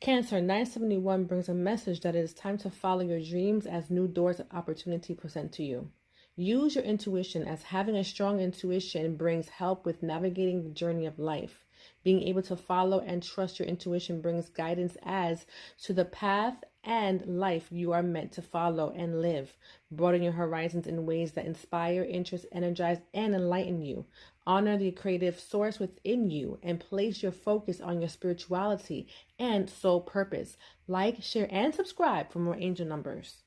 Cancer 971 brings a message that it is time to follow your dreams as new doors of opportunity present to you. Use your intuition, as having a strong intuition brings help with navigating the journey of life. Being able to follow and trust your intuition brings guidance as to the path and life you are meant to follow and live. Broaden your horizons in ways that inspire, interest, energize, and enlighten you. Honor the creative source within you and place your focus on your spirituality and soul purpose. Like, share, and subscribe for more angel numbers.